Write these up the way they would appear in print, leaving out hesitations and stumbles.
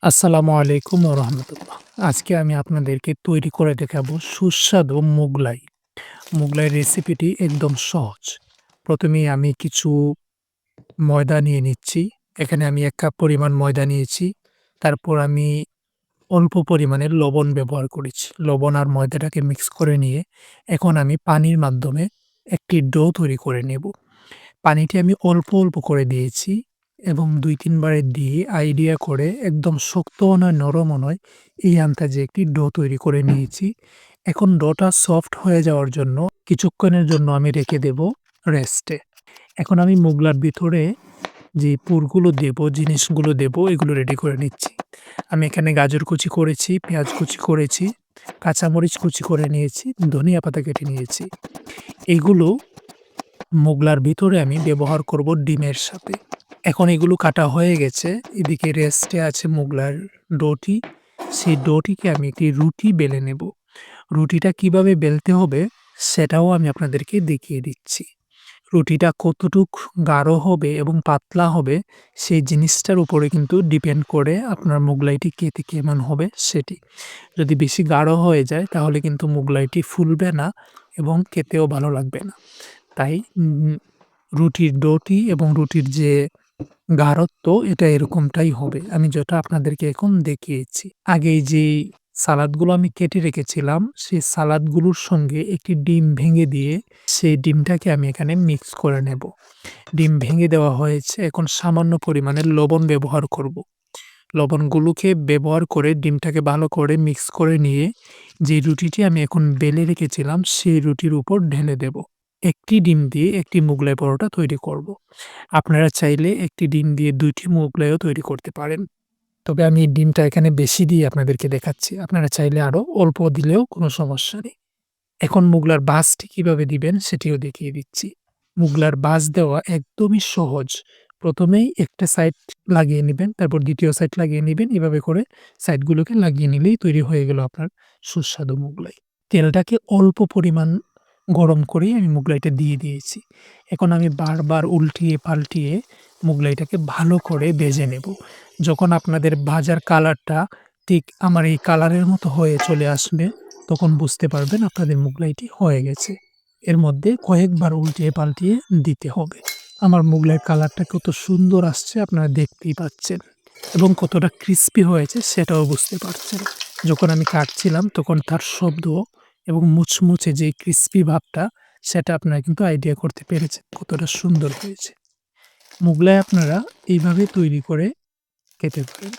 আসসালামু আলাইকুম ওয়া রাহমাতুল্লাহ। আজকে আমি আপনাদেরকে তৈরি করে দেখাবো সুস্বাদু মোগলাই। মোগলাই রেসিপিটি একদম সহজ। ১ম এই আমি কিছু ময়দা নিয়ে নিচ্ছি। এখানে আমি ১ কাপ পরিমাণ ময়দা নিয়েছি। তারপর আমি অল্প পরিমাণে লবণ ব্যবহার করেছি। লবণ আর ময়দাটাকে মিক্স করে নিয়ে এখন আমি পানির মাধ্যমে একটি ডো তৈরি করে নেব। পানিটি আমি অল্প, অল্প করে দিয়েছি এবং ২-৩ বারে দিয়ে আইডিয়া করে একদম শক্তও নয়, নরমও নয়, এই আন্দাজে একটি ডো তৈরি করে নিয়েছি। এখন ডোটা সফট হয়ে যাওয়ার জন্য কিছুক্ষণের জন্য আমি রেখে দেব রেস্টে। এখন আমি মোগলার ভিতরে যে পুরগুলো দেবো, জিনিসগুলো দেবো, এগুলো রেডি করে নিচ্ছি। আমি এখানে গাজর কুচি করেছি, পেঁয়াজ কুচি করেছি, কাঁচামরিচ কুচি করে নিয়েছি, ধনিয়া পাতা কেটে নিয়েছি। এগুলো মোগলার ভিতরে আমি ব্যবহার করব ডিমের সাথে। এখন এগুলো কাটা হয়ে গেছে। এদিকে রেস্টে আছে মোগলার ডোটি। সেই ডোটিকে আমি একটি রুটি বেলে নেব। রুটিটা কিভাবে বেলতে হবে সেটাও আমি আপনাদেরকে দেখিয়ে দিচ্ছি। রুটিটা কতটুক গাঢ় হবে এবং পাতলা হবে সেই জিনিসটার উপরে কিন্তু ডিপেন্ড করে আপনার মোগলাইটি খেতে কেমন হবে সেটি। যদি বেশি গাঢ় হয়ে যায় তাহলে কিন্তু মোগলাইটি ফুলবে না এবং খেতেও ভালো লাগবে না। তাই রুটির ডোটি এবং রুটির যে গাঢ়ত্ব এটা এরকমটাই হবে। আমি যেটা আপনাদেরকে এখন দেখিয়েছি। আগেই যেই সালাদগুলো আমি কেটে রেখেছিলাম, সেই সালাদগুলোর সঙ্গে একটি ডিম ভেঙে দিয়ে সেই ডিমটাকে আমি এখানে মিক্স করে নেব। ডিম ভেঙে দেওয়া হয়েছে, এখন সামান্য পরিমাণে লবণ ব্যবহার করব। লবণগুলোকে ব্যবহার করে ডিমটাকে ভালো করে মিক্স করে নিয়ে যে রুটিটি আমি এখন বেলে রেখেছিলাম সেই রুটির উপর ঢেলে দেব। একটি ডিম দিয়ে একটি মোগলাই পরোটা তৈরি করব। আপনারা চাইলে একটি ডিম দিয়ে ২ টি মোগলাইও তৈরি করতে পারেন। তবে আমি ডিমটা এখানে বেশি দিয়ে আপনাদেরকে দেখাচ্ছি। আপনারা চাইলে আরো অল্প দিলেও কোনো সমস্যা নেই। এখন মুগলার ভাঁজটি কিভাবে দিবেন সেটিও দেখিয়ে দিচ্ছি। মুগলার ভাঁজ দেওয়া একদমই সহজ। ১ম এই একটা সাইড লাগিয়ে নিবেন, তারপর ২য় সাইড লাগিয়ে নিবেন। এভাবে করে সাইডগুলোকে লাগিয়ে নিলেই তৈরি হয়ে গেল আপনার সুস্বাদু মোগলাই। তেলটাকে অল্প পরিমাণ গরম করেই আমি মোগলাইটা দিয়ে দিয়েছি। এখন আমি বারবার উল্টিয়ে পাল্টিয়ে মোগলাইটাকে ভালো করে ভেজে নেব। যখন আপনাদের ভাজার কালারটা ঠিক আমার এই কালারের মতো হয়ে চলে আসবে তখন বুঝতে পারবেন আপনাদের মোগলাইটি হয়ে গেছে। এর মধ্যে কয়েকবার উল্টিয়ে পাল্টিয়ে দিতে হবে। আমার মোগলাইয়ের কালারটা কত সুন্দর আসছে আপনারা দেখতেই পাচ্ছেন এবং কতটা ক্রিস্পি হয়েছে সেটাও বুঝতে পারছেন। যখন আমি কাটছিলাম তখন তার শব্দ এবং মুচমুচে যে ক্রিস্পি ভাবটা সেটা আপনারা কিন্তু আইডিয়া করতে পেরেছেন কতটা সুন্দর হয়েছে। মোগলাই আপনারা এইভাবে তৈরি করে খেতে পারেন।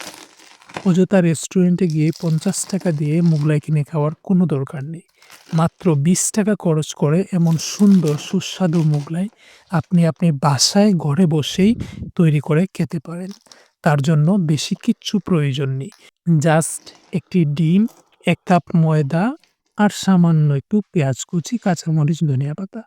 অযথা রেস্টুরেন্টে গিয়ে ৳৫০ দিয়ে মোগলাই কিনে খাওয়ার কোনো দরকার নেই। মাত্র ৳২০ খরচ করে এমন সুন্দর সুস্বাদু মোগলাই আপনি বাসায় ঘরে বসেই তৈরি করে খেতে পারেন। তার জন্য বেশি কিচ্ছু প্রয়োজন নেই। জাস্ট একটি ডিম, ১ কাপ ময়দা আর সামান্য একটু পেঁয়াজ কুচি, কাঁচামরিচ, ধনিয়া পাতা।